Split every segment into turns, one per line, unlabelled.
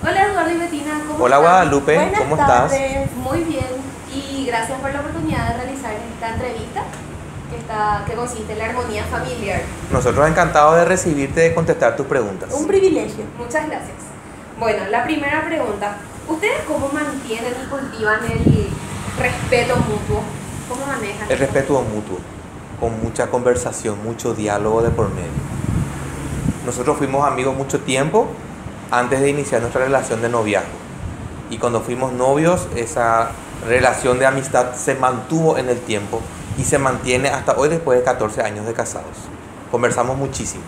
Hola Eduardo y Bettina, ¿cómo
Hola
están?
Guadalupe,
Buenas
¿cómo estás?
tardes.
Muy bien y gracias por la oportunidad de realizar esta entrevista que consiste en la armonía familiar.
Nosotros encantados de recibirte y contestar tus preguntas.
Un privilegio.
Muchas gracias. Bueno, la primera pregunta, ¿ustedes cómo mantienen y cultivan el respeto mutuo? ¿Cómo manejan
El
eso?
respeto mutuo, con mucha conversación, mucho diálogo de por medio. Nosotros fuimos amigos mucho tiempo antes de iniciar nuestra relación de noviazgo. Y cuando fuimos novios, esa relación de amistad se mantuvo en el tiempo y se mantiene hasta hoy después de 14 años de casados. Conversamos muchísimo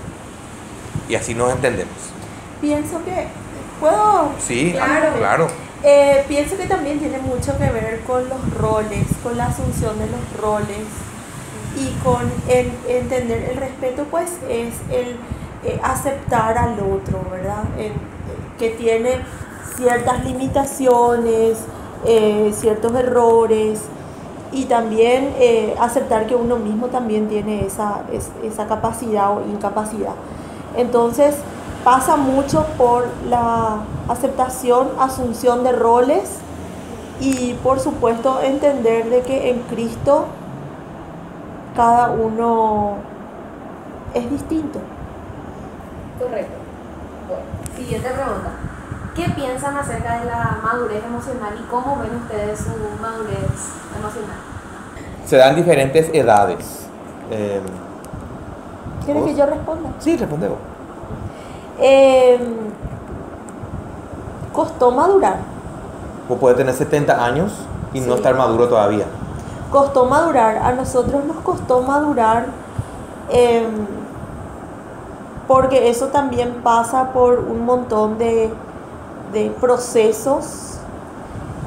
y así nos entendemos.
Pienso que puedo.
Sí,
Claro.
claro.
Pienso que también tiene mucho que ver con los roles, con la asunción de los roles y con el entender el respeto, pues es el aceptar al otro, ¿verdad? Que tiene ciertas limitaciones, ciertos errores y también aceptar que uno mismo también tiene esa capacidad o incapacidad. Entonces pasa mucho por la aceptación, asunción de roles y por supuesto entender de que en Cristo cada uno es distinto.
Correcto. Bueno, siguiente pregunta. ¿Qué piensan acerca de la madurez emocional y cómo ven ustedes su madurez emocional?
Se dan diferentes edades.
¿Quieres
¿Vos?
que yo responda?
Sí, responde vos.
Costó madurar.
Vos podés tener 70 años y no
Sí.
estar maduro todavía.
Costó madurar. A nosotros nos costó madurar porque eso también pasa por un montón de procesos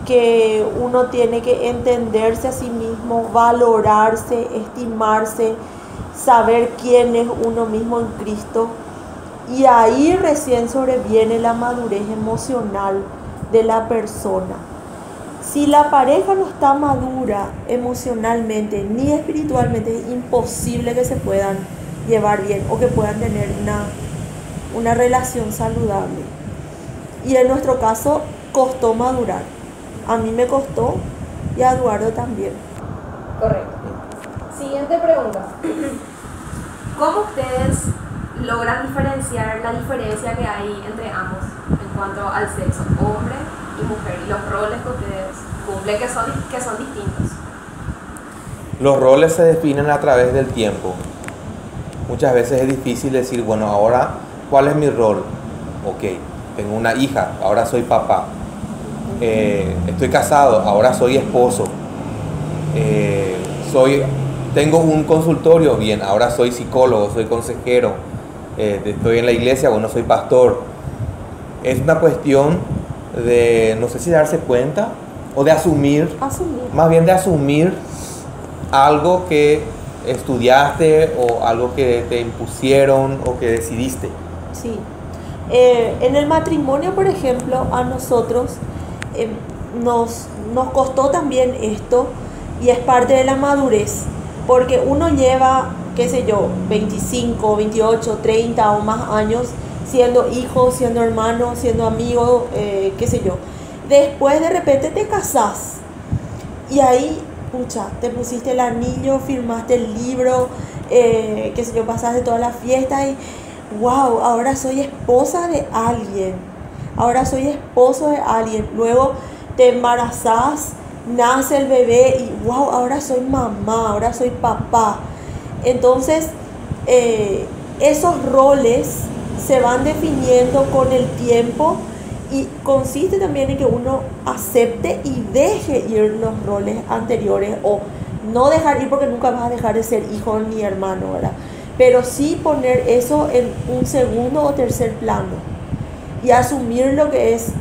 que uno tiene que entenderse a sí mismo, valorarse, estimarse, saber quién es uno mismo en Cristo. Y ahí recién sobreviene la madurez emocional de la persona. Si la pareja no está madura emocionalmente ni espiritualmente, es imposible que se puedan llevar bien o que puedan tener una relación saludable. Y en nuestro caso costó madurar. A mí me costó y a Eduardo también.
Correcto. Siguiente pregunta. ¿Cómo ustedes logran diferenciar la diferencia que hay entre ambos en cuanto al sexo, hombre y mujer, y los roles que ustedes cumplen que son distintos?
Los roles se definen a través del tiempo. Muchas veces es difícil decir, bueno, ahora, ¿cuál es mi rol? Ok, tengo una hija, ahora soy papá. Estoy casado, ahora soy esposo. Tengo un consultorio, bien, ahora soy psicólogo, soy consejero. Estoy en la iglesia, bueno, soy pastor. Es una cuestión de, no sé si darse cuenta o de asumir, más bien de asumir algo que estudiaste o algo que te impusieron o que decidiste.
Sí. En el matrimonio, por ejemplo, a nosotros nos costó también esto y es parte de la madurez, porque uno lleva, qué sé yo, 25, 28, 30 o más años siendo hijo, siendo hermano, siendo amigo, qué sé yo. Después de repente te casás y ahí, pucha, te pusiste el anillo, firmaste el libro, qué sé yo, pasaste toda la fiesta y wow, ahora soy esposa de alguien, ahora soy esposo de alguien. Luego te embarazás, nace el bebé y wow, ahora soy mamá, ahora soy papá. Entonces, esos roles se van definiendo con el tiempo y consiste también en que uno acepte y deje ir los roles anteriores, o no dejar ir porque nunca vas a dejar de ser hijo ni hermano, ¿verdad? Pero sí poner eso en un segundo o tercer plano y asumir lo que es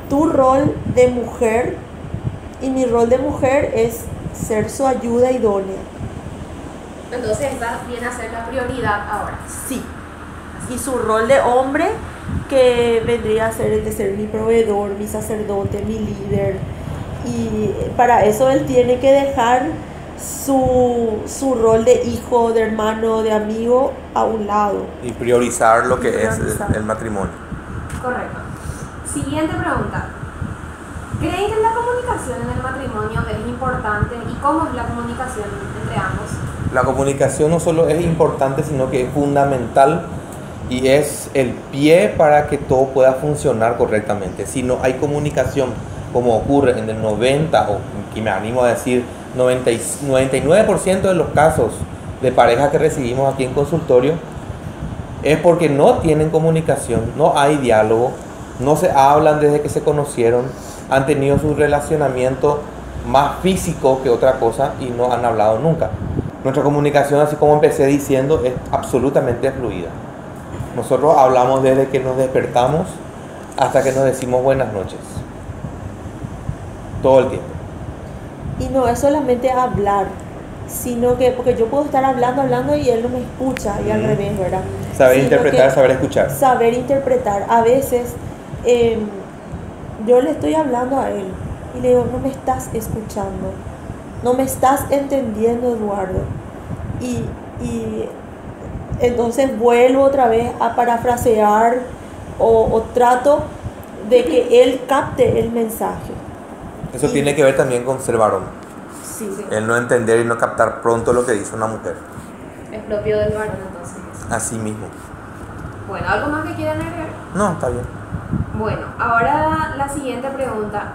tu rol de mujer, y mi rol de mujer es ser su ayuda idónea.
Entonces esta viene a ser la prioridad ahora.
Sí. Y su rol de hombre, que vendría a ser el de ser mi proveedor, mi sacerdote, mi líder. Y para eso él tiene que dejar su rol de hijo, de hermano, de amigo a un lado.
Y priorizar lo que es
Priorizar.
el matrimonio.
Correcto. Siguiente pregunta. ¿Creen que la comunicación en el matrimonio es importante y cómo es la comunicación entre ambos?
La comunicación no solo es importante, sino que es fundamental y es el pie para que todo pueda funcionar correctamente. Si no hay comunicación, como ocurre en el 90, o que me animo a decir 99% de los casos de parejas que recibimos aquí en consultorio, es porque no tienen comunicación, no hay diálogo, no se hablan desde que se conocieron, han tenido su relacionamiento más físico que otra cosa y no han hablado nunca. Nuestra comunicación, así como empecé diciendo, es absolutamente fluida. Nosotros hablamos desde que nos despertamos hasta que nos decimos buenas noches. Todo el tiempo.
Y no es solamente hablar, sino que, porque yo puedo estar hablando y él no me escucha, y al revés, ¿verdad?
Saber
Sino
interpretar, saber escuchar.
Saber interpretar. A veces yo le estoy hablando a él y le digo, no me estás escuchando, no me estás entendiendo, Eduardo. Y entonces vuelvo otra vez a parafrasear o trato de que él capte el mensaje.
Eso tiene que ver también con ser varón.
Sí.
El no entender y no captar pronto lo que dice una mujer.
Es propio del varón, entonces.
Así mismo.
Bueno, ¿algo más que quieran agregar?
No, está bien.
Bueno, ahora la siguiente pregunta.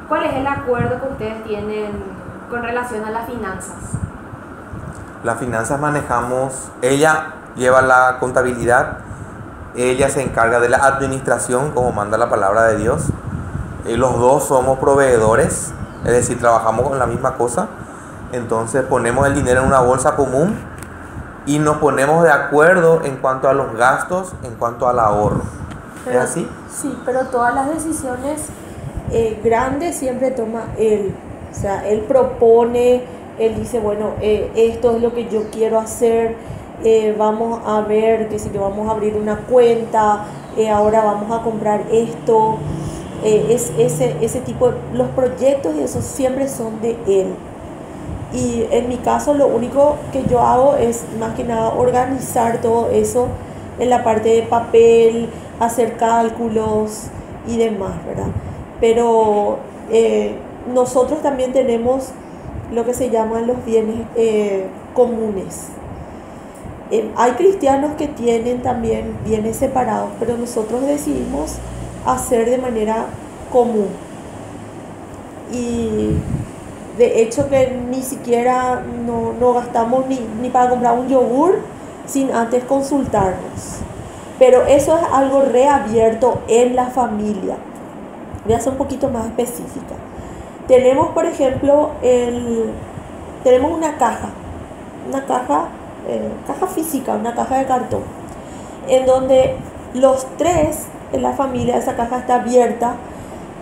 ¿Cuál es el acuerdo que ustedes tienen con relación a las finanzas?
Las finanzas manejamos, ella lleva la contabilidad, ella se encarga de la administración, como manda la palabra de Dios. Los dos somos proveedores, es decir, trabajamos con la misma cosa. Entonces ponemos el dinero en una bolsa común y nos ponemos de acuerdo en cuanto a los gastos, en cuanto al ahorro.
Pero,
¿es así?
Sí, pero todas las decisiones grandes siempre toma él. O sea, él propone, él dice, bueno, esto es lo que yo quiero hacer, vamos a ver, que si que vamos a abrir una cuenta, ahora vamos a comprar esto. Ese tipo de los proyectos y eso siempre son de él. Y en mi caso lo único que yo hago es más que nada organizar todo eso en la parte de papel, hacer cálculos y demás, ¿verdad? Pero nosotros también tenemos lo que se llaman los bienes comunes. Hay cristianos que tienen también bienes separados, pero nosotros decidimos hacer de manera común. Y de hecho que ni siquiera no gastamos ni para comprar un yogur sin antes consultarnos. Pero eso es algo reabierto en la familia. Voy a ser un poquito más específica. Tenemos, por ejemplo, tenemos una caja física, una caja de cartón, en donde los tres en la familia, esa caja está abierta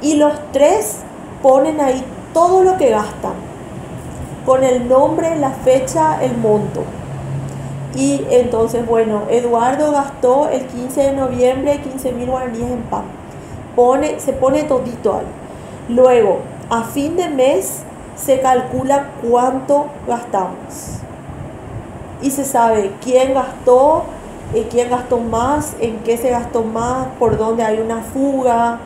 y los tres ponen ahí todo lo que gastan, con el nombre, la fecha, el monto. Y entonces, bueno, Eduardo gastó el 15 de noviembre 15.000 guaraníes en pan. Se pone todito ahí. Luego, a fin de mes, se calcula cuánto gastamos. Y se sabe quién gastó más, en qué se gastó más, por dónde hay una fuga.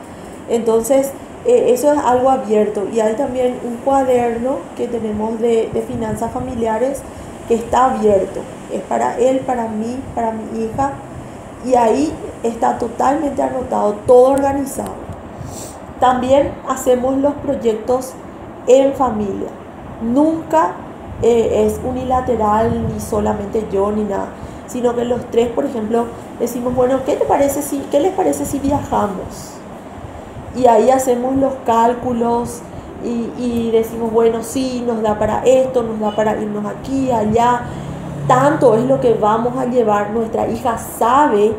Entonces, eso es algo abierto. Y hay también un cuaderno que tenemos de finanzas familiares que está abierto. Es para él, para mí, para mi hija. Y ahí está totalmente anotado, todo organizado. También hacemos los proyectos en familia. Nunca es unilateral, ni solamente yo, ni nada. Sino que los tres, por ejemplo, decimos, bueno, ¿qué les parece si viajamos? Y ahí hacemos los cálculos y decimos, bueno, sí, nos da para esto, nos da para irnos aquí, allá. Tanto es lo que vamos a llevar. Nuestra hija sabe,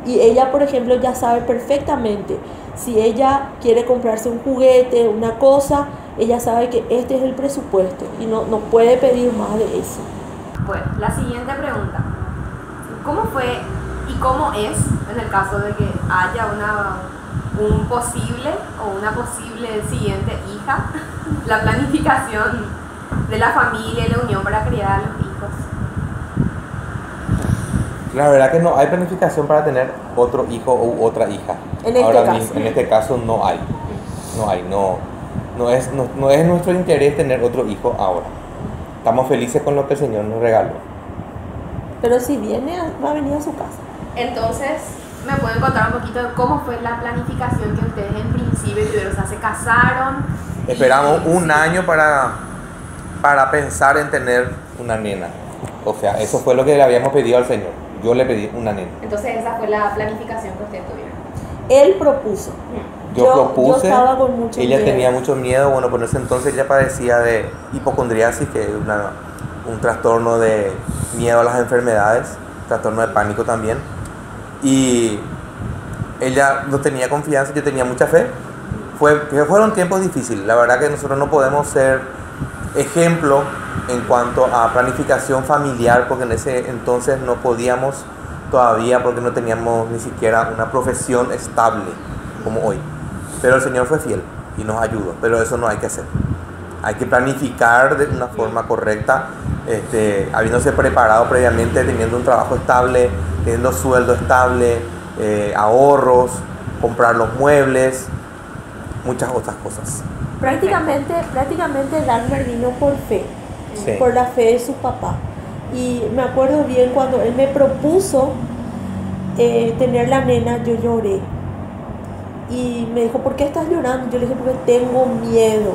y ella, por ejemplo, ya sabe perfectamente. Si ella quiere comprarse un juguete, una cosa, ella sabe que este es el presupuesto y no puede pedir más de eso.
Bueno, la siguiente pregunta. ¿Cómo fue y cómo es, en el caso de que haya un posible o una posible siguiente hija, la planificación de la familia y la unión para criar a los hijos?
La verdad que no hay planificación para tener otro hijo u otra hija.
En este
Ahora
caso.
mismo, en este caso no hay. No es nuestro interés tener otro hijo ahora. Estamos felices con lo que el Señor nos regaló.
Pero si viene, va a venir a su casa.
Entonces, ¿me pueden contar un poquito de cómo fue la planificación que ustedes en principio tuvieron? O sea, se casaron.
Esperamos un año para pensar en tener una nena. O sea, eso fue lo que le habíamos pedido al Señor. Yo le pedí una nena.
Entonces, esa fue la planificación que ustedes tuvieron.
Él propuso.
Yo propuse,
yo estaba con mucho
ella
miedo.
tenía mucho miedo, bueno, por ese entonces ella padecía de hipocondriasis, que es un trastorno de miedo a las enfermedades, trastorno de pánico también, y ella no tenía confianza, yo tenía mucha fe. Fueron tiempos difíciles, la verdad que nosotros no podemos ser ejemplo en cuanto a planificación familiar, porque en ese entonces no podíamos todavía, porque no teníamos ni siquiera una profesión estable como hoy. Pero el Señor fue fiel y nos ayudó, pero eso no hay que hacer. Hay que planificar de una forma correcta, habiéndose preparado previamente, teniendo un trabajo estable, teniendo sueldo estable, ahorros, comprar los muebles, muchas otras cosas.
Prácticamente Dagmar vino por fe,
Sí.
por la fe de su papá. Y me acuerdo bien cuando él me propuso tener la nena, yo lloré. Y me dijo, ¿por qué estás llorando? Yo le dije, porque tengo miedo.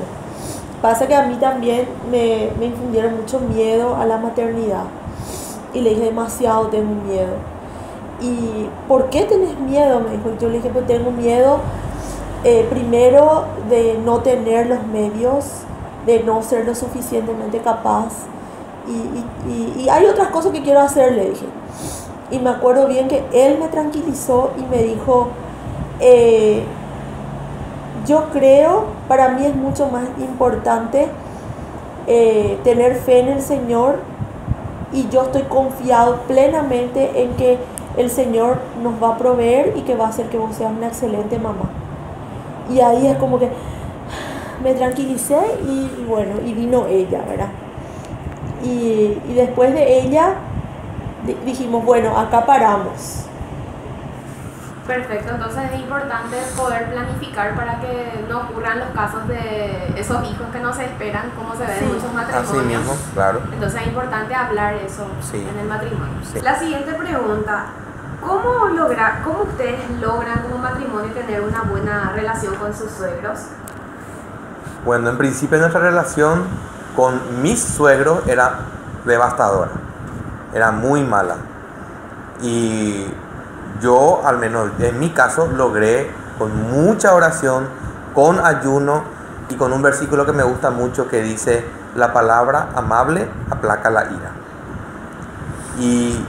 Pasa que a mí también me infundieron mucho miedo a la maternidad. Y le dije, demasiado tengo miedo. ¿Y por qué tenés miedo? Me dijo. Yo le dije, pues tengo miedo, primero, de no tener los medios, de no ser lo suficientemente capaz. Y hay otras cosas que quiero hacer, le dije. Y me acuerdo bien que él me tranquilizó y me dijo, yo creo, para mí es mucho más importante tener fe en el Señor, y yo estoy confiado plenamente en que el Señor nos va a proveer y que va a hacer que vos seas una excelente mamá. Y ahí es como que me tranquilicé y bueno, y vino ella, ¿verdad? Y después de ella dijimos, bueno, acá paramos.
Perfecto, entonces es importante poder planificar para que no ocurran los casos de esos hijos que no se esperan, como se ve en muchos matrimonios.
Así mismo, claro.
Entonces es importante hablar eso en el matrimonio.
Sí.
La siguiente pregunta, ¿cómo ustedes logran como matrimonio tener una buena relación con sus suegros?
Bueno, en principio nuestra relación con mis suegros era devastadora, era muy mala. Y yo, al menos en mi caso, logré con mucha oración, con ayuno y con un versículo que me gusta mucho que dice: la palabra amable aplaca la ira. Y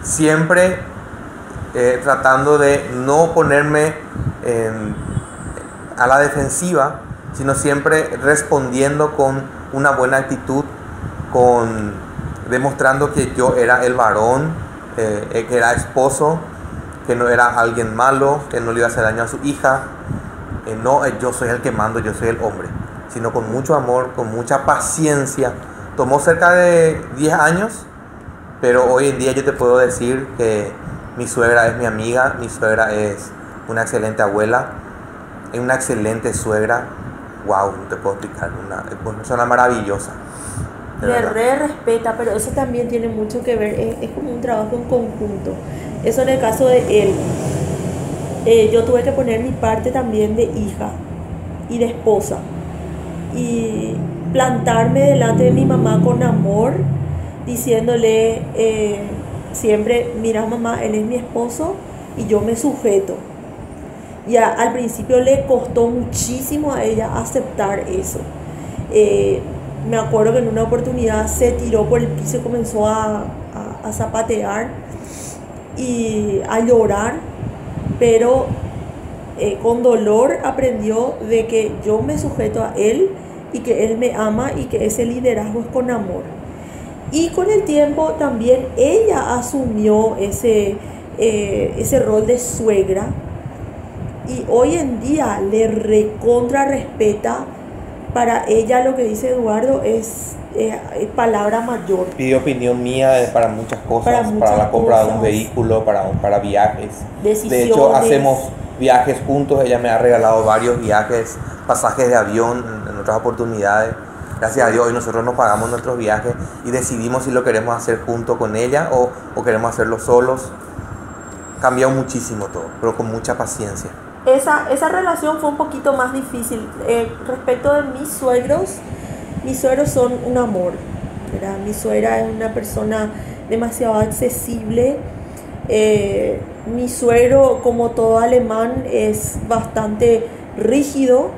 siempre tratando de no ponerme a la defensiva, sino siempre respondiendo con una buena actitud, demostrando que yo era el varón, que era esposo, que no era alguien malo, que no le iba a hacer daño a su hija. No, yo soy el que mando, yo soy el hombre, sino con mucho amor, con mucha paciencia. Tomó cerca de 10 años, pero hoy en día yo te puedo decir que mi suegra es mi amiga, mi suegra es una excelente abuela, es una excelente suegra. Wow, no te puedo explicar, una persona maravillosa.
Le respeta, pero eso también tiene mucho que ver, es como un trabajo en conjunto. Eso en el caso de él. Yo tuve que poner mi parte también de hija y de esposa. Y plantarme delante de mi mamá con amor, diciéndole siempre, mira mamá, él es mi esposo y yo me sujeto. Y al principio le costó muchísimo a ella aceptar eso. Me acuerdo que en una oportunidad se tiró por el piso y comenzó a zapatear y a llorar, pero con dolor aprendió de que yo me sujeto a él y que él me ama y que ese liderazgo es con amor. Y con el tiempo también ella asumió ese rol de suegra, y hoy en día le recontra respeta. Para ella, lo que dice Eduardo es palabra mayor.
Pide opinión mía para muchas cosas,
Para muchas
la compra de un
cosas.
vehículo, para viajes.
Decisiones.
De hecho, hacemos viajes juntos, ella me ha regalado varios viajes, pasajes de avión en otras oportunidades. Gracias a Dios hoy nosotros nos pagamos nuestros viajes y decidimos si lo queremos hacer junto con ella o queremos hacerlo solos. Cambió muchísimo todo, pero con mucha paciencia.
Esa relación fue un poquito más difícil. Respecto de mis suegros son un amor, ¿verdad? Mi suegra es una persona demasiado accesible. Mi suegro, como todo alemán, es bastante rígido,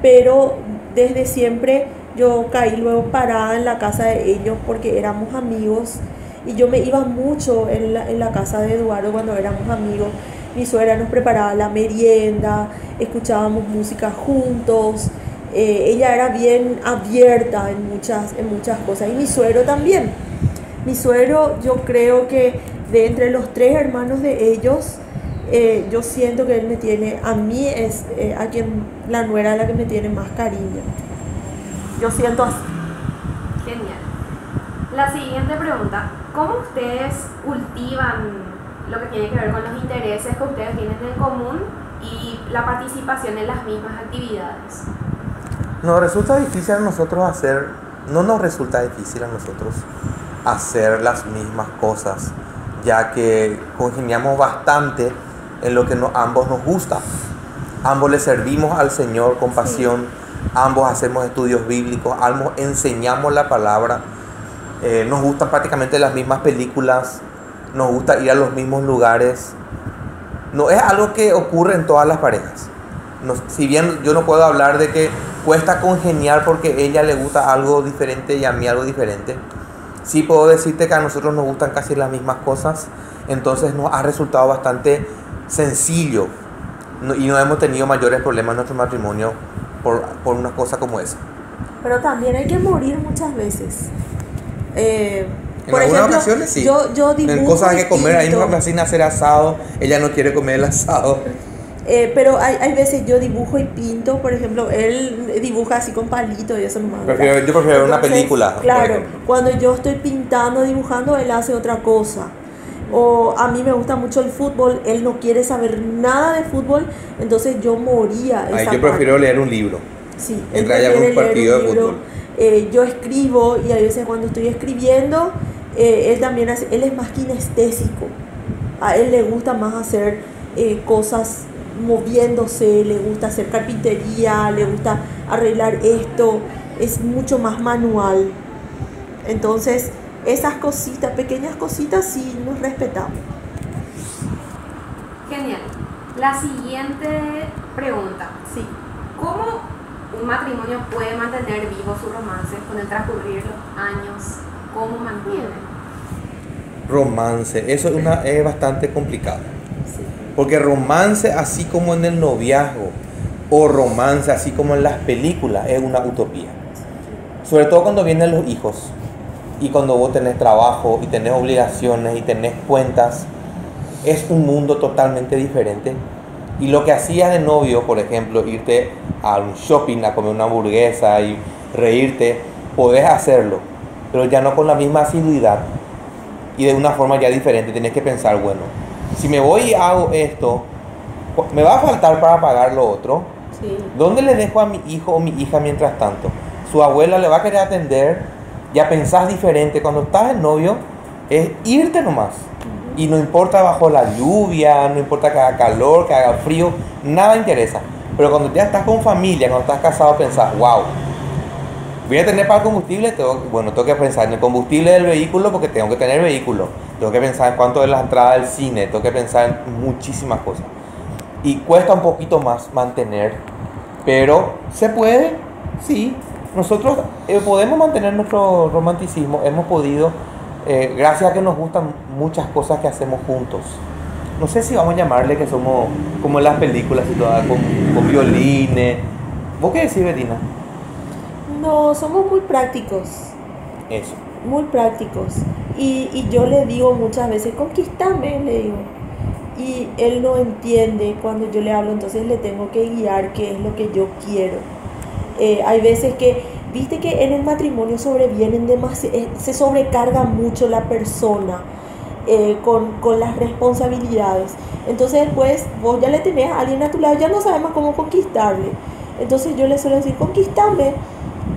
pero desde siempre yo caí luego parada en la casa de ellos porque éramos amigos y yo me iba mucho en la casa de Eduardo cuando éramos amigos. Mi suegra nos preparaba la merienda, escuchábamos música juntos. Ella era bien abierta en muchas cosas y mi suegro también. Mi suegro, yo creo que de entre los 3 hermanos de ellos, yo siento que él me tiene, a mí es a quien la nuera a la que me tiene más cariño. Yo siento así.
Genial. La siguiente pregunta: ¿cómo ustedes cultivan lo que tiene que ver con los intereses que ustedes tienen en común y la participación en las mismas actividades?
No nos resulta difícil a nosotros hacer las mismas cosas, ya que congeniamos bastante en lo que ambos nos gusta. Ambos le servimos al Señor con pasión, sí. Ambos hacemos estudios bíblicos, ambos enseñamos la palabra, nos gustan prácticamente las mismas películas, nos gusta ir a los mismos lugares. No es algo que ocurre en todas las parejas. Si bien yo no puedo hablar de que cuesta congeniar porque a ella le gusta algo diferente y a mí algo diferente, sí puedo decirte que a nosotros nos gustan casi las mismas cosas, entonces nos ha resultado bastante sencillo y no hemos tenido mayores problemas en nuestro matrimonio por una cosa como esa.
Pero también hay que morir muchas veces.
En
por
algunas
ejemplo,
ocasiones sí.
Yo dibujo
en cosas que comer, ahí
pinto.
me fascina hacer asado, ella no quiere comer el asado.
Pero hay veces yo dibujo y pinto, por ejemplo, él dibuja así con palitos y eso nomás.
Yo prefiero ver una película.
Claro, cuando yo estoy pintando, dibujando, él hace otra cosa. O a mí me gusta mucho el fútbol, él no quiere saber nada de fútbol, entonces yo moría esa
yo prefiero
parte.
leer un libro.
Sí,
mientras haya un partido de fútbol.
Yo escribo y a veces cuando estoy escribiendo, él también él es más kinestésico. A él le gusta más hacer cosas moviéndose, le gusta hacer carpintería, le gusta arreglar esto, es mucho más manual. Entonces, esas cositas, pequeñas cositas, sí nos respetamos.
Genial. La siguiente pregunta:
Sí.
¿cómo un matrimonio puede mantener vivo su romance con el transcurrir los años? ¿Cómo mantiene?
Romance, eso es bastante complicado.
Sí.
Porque romance, así como en el noviazgo, o romance, así como en las películas, es una utopía. Sobre todo cuando vienen los hijos y cuando vos tenés trabajo y tenés obligaciones y tenés cuentas, es un mundo totalmente diferente. Y lo que hacías de novio, por ejemplo, irte a un shopping a comer una hamburguesa y reírte, podés hacerlo, pero ya no con la misma asiduidad y de una forma ya diferente. Tenés que pensar, bueno, si me voy y hago esto, me va a faltar para pagar lo otro.
Sí.
¿Dónde le dejo a mi hijo o mi hija mientras tanto? Su abuela le va a querer atender. Ya pensás diferente. Cuando estás en novio es irte nomás. Y no importa bajo la lluvia, no importa que haga calor, que haga frío, nada interesa. Pero cuando ya estás con familia, cuando estás casado, pensás, wow, voy a tener para el combustible, tengo que pensar en el combustible del vehículo porque tengo que tener vehículo. Tengo que pensar en cuánto es la entrada del cine, tengo que pensar en muchísimas cosas. Y cuesta un poquito más mantener, pero se puede, sí. Nosotros podemos mantener nuestro romanticismo, hemos podido, gracias a que nos gustan muchas cosas que hacemos juntos. No sé si vamos a llamarle que somos como en las películas y todo, con violines. ¿Vos qué decís, Betina?
No, somos muy prácticos.
Eso.
Muy prácticos. Y yo le digo muchas veces, conquístame, le digo. Y él no entiende cuando yo le hablo, entonces le tengo que guiar qué es lo que yo quiero. Hay veces que viste que en el matrimonio sobrevienen se sobrecarga mucho la persona con las responsabilidades. Entonces después vos ya le tenés a alguien a tu lado, ya no sabes más cómo conquistarle. Entonces yo le suelo decir, conquístame.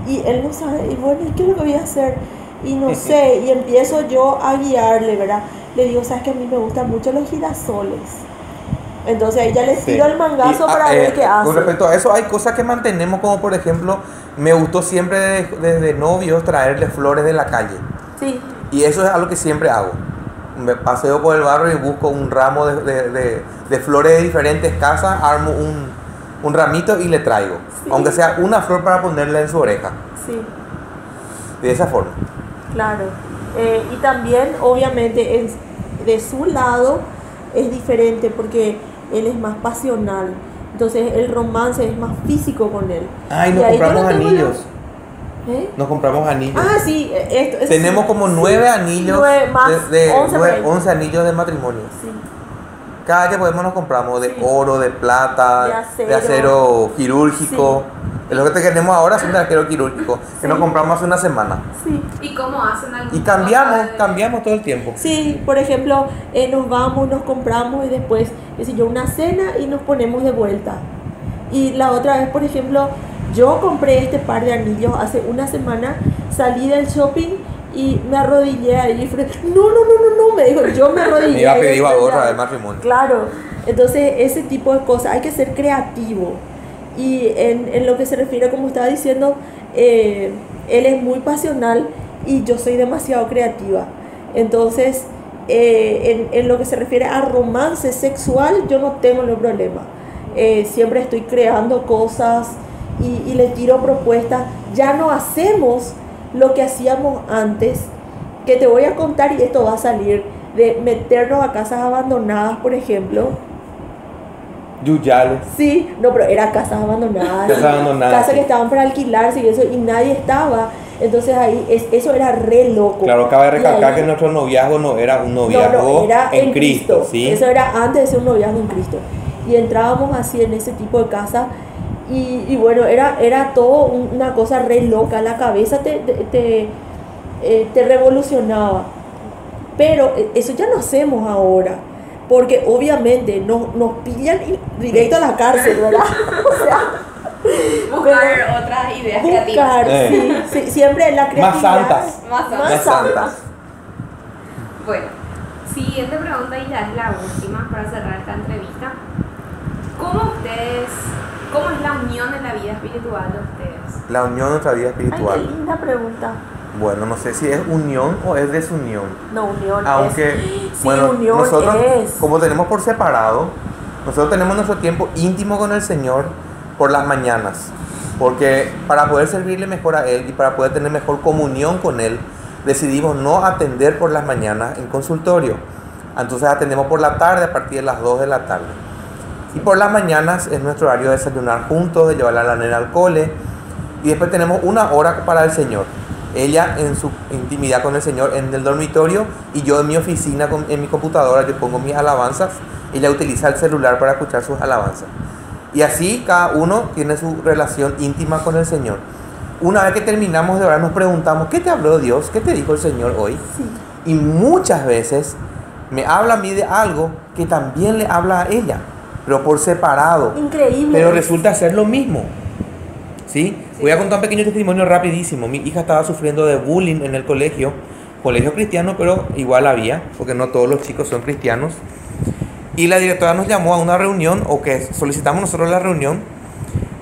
Y él no sabe, y bueno, ¿y qué es lo que voy a hacer? Y no sé, y empiezo yo a guiarle, ¿verdad? Le digo, ¿sabes que a mí me gustan mucho los girasoles? Entonces ahí ya le tiro el mangazo para ver qué hace.
Con respecto a eso, hay cosas que mantenemos, como por ejemplo, me gustó siempre desde novios traerle flores de la calle.
Sí.
Y eso es algo que siempre hago. Me paseo por el barrio y busco un ramo de flores de diferentes casas, armo un ramito y le traigo. Sí. Aunque sea una flor para ponerle en su oreja.
Sí.
De esa forma.
Claro. Y también, obviamente, de su lado es diferente porque él es más pasional. Entonces el romance es más físico con él.
Ay, nos compramos anillos. Nos compramos anillos.
Ah, sí.
Tenemos como 9 anillos. 11 anillos de matrimonio.
Sí.
Cada que podemos nos compramos de oro, de plata, de acero quirúrgico. Sí. Lo que tenemos ahora son de acero quirúrgico, que nos compramos hace una semana.
Sí.
¿Y cómo hacen algo?
Y cambiamos todo el tiempo.
Sí, por ejemplo, nos vamos, nos compramos y después, qué sé yo, una cena y nos ponemos de vuelta. Y la otra vez, por ejemplo, yo compré este par de anillos hace una semana, salí del shopping y me arrodillé ahí. No, me dijo, yo me arrodillé.
Me iba a pedir ahorro del matrimonio.
Claro, entonces ese tipo de cosas, hay que ser creativo. Y en lo que se refiere, como estaba diciendo, él es muy pasional y yo soy demasiado creativa. Entonces, en lo que se refiere a romance sexual, yo no tengo ningún problema. Siempre estoy creando cosas y le tiro propuestas. Ya no hacemos lo que hacíamos antes, que te voy a contar y esto va a salir, de meternos a casas abandonadas, por ejemplo.
Yuyales.
Sí, no, pero era casas abandonadas. Casas que estaban para alquilarse y eso, y nadie estaba. Entonces ahí eso era re loco.
Claro, cabe recalcar que nuestro noviazgo no era un noviazgo
era
en Cristo, ¿sí?
Eso era antes de ser un noviazgo en Cristo. Y entrábamos así en ese tipo de casa y bueno, era todo una cosa re loca. La cabeza te revolucionaba. Pero eso ya no hacemos ahora. Porque obviamente nos pillan directo a la cárcel, ¿verdad? O sea,
buscar otras ideas creativas.
Sí, siempre la creatividad.
Más santas.
Bueno, siguiente pregunta y ya es la última para cerrar esta entrevista. ¿Cómo es la unión en la vida espiritual de ustedes?
La unión en nuestra vida espiritual.
Ay, qué linda pregunta.
Bueno, no sé si es unión o es desunión.
No, unión.
Aunque,
sí,
bueno,
unión
nosotros,
es.
como tenemos por separado, nosotros tenemos nuestro tiempo íntimo con el Señor por las mañanas. Porque para poder servirle mejor a Él y para poder tener mejor comunión con Él, decidimos no atender por las mañanas en consultorio. Entonces atendemos por la tarde a partir de las 2 de la tarde. Y por las mañanas es nuestro horario de desayunar juntos, de llevar a la nena al cole. Y después tenemos una hora para el Señor. Ella en su intimidad con el Señor en el dormitorio y yo en mi oficina, en mi computadora, yo pongo mis alabanzas. Ella utiliza el celular para escuchar sus alabanzas. Y así cada uno tiene su relación íntima con el Señor. Una vez que terminamos de orar nos preguntamos, ¿qué te habló Dios? ¿Qué te dijo el Señor hoy?
Sí.
Y muchas veces me habla a mí de algo que también le habla a ella, pero por separado.
Increíble.
Pero resulta ser lo mismo. ¿Sí? Voy a contar un pequeño testimonio rapidísimo. Mi hija estaba sufriendo de bullying en el colegio cristiano, pero igual había, porque no todos los chicos son cristianos. Y la directora nos llamó a una reunión, o que solicitamos nosotros la reunión,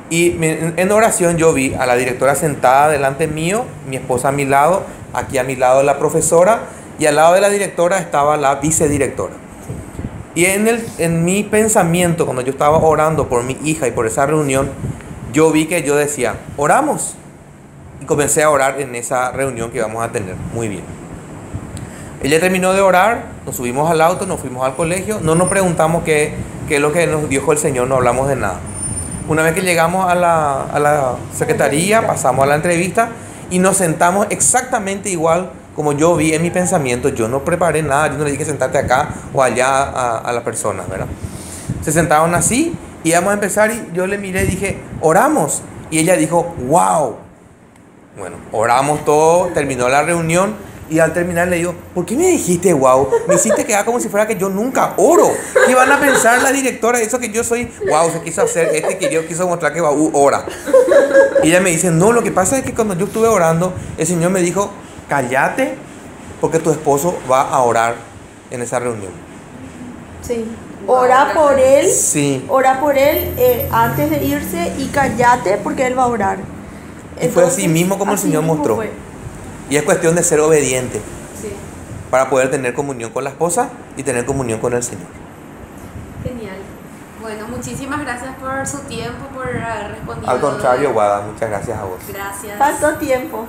y en oración yo vi a la directora sentada delante mío, mi esposa a mi lado, aquí a mi lado la profesora, y al lado de la directora estaba la vicedirectora. Y en mi pensamiento, cuando yo estaba orando por mi hija y por esa reunión, yo vi que yo decía, oramos. Y comencé a orar en esa reunión que íbamos a tener. Muy bien. Ella terminó de orar, nos subimos al auto, nos fuimos al colegio. No nos preguntamos qué es lo que nos dijo el Señor, no hablamos de nada. Una vez que llegamos a la secretaría, pasamos a la entrevista y nos sentamos exactamente igual como yo vi en mi pensamiento. Yo no preparé nada, yo no le dije sentate acá o allá a las personas, ¿verdad? Se sentaron así. Y íbamos a empezar y yo le miré y dije, oramos. Y ella dijo, wow. Bueno, oramos todo, terminó la reunión y al terminar le digo, ¿por qué me dijiste wow? Me hiciste quedar como si fuera que yo nunca oro. ¿Qué van a pensar la directora? Eso que yo soy, wow, se quiso hacer, que yo quiso mostrar que Baú ora. Y ella me dice, no, lo que pasa es que cuando yo estuve orando, el Señor me dijo, cállate, porque tu esposo va a orar en esa reunión.
Sí. Ora por él.
Sí.
Ora por él antes de irse y cállate porque él va a orar.
Y fue así mismo como el Señor mostró.
Fue.
Y es cuestión de ser obediente
Sí.
para poder tener comunión con la esposa y tener comunión con el Señor.
Genial. Bueno, muchísimas gracias por su tiempo, por haber respondido.
Al contrario, Guada, muchas gracias a vos.
Gracias.
Faltó tiempo.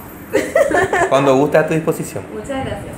Cuando guste, a tu disposición.
Muchas gracias.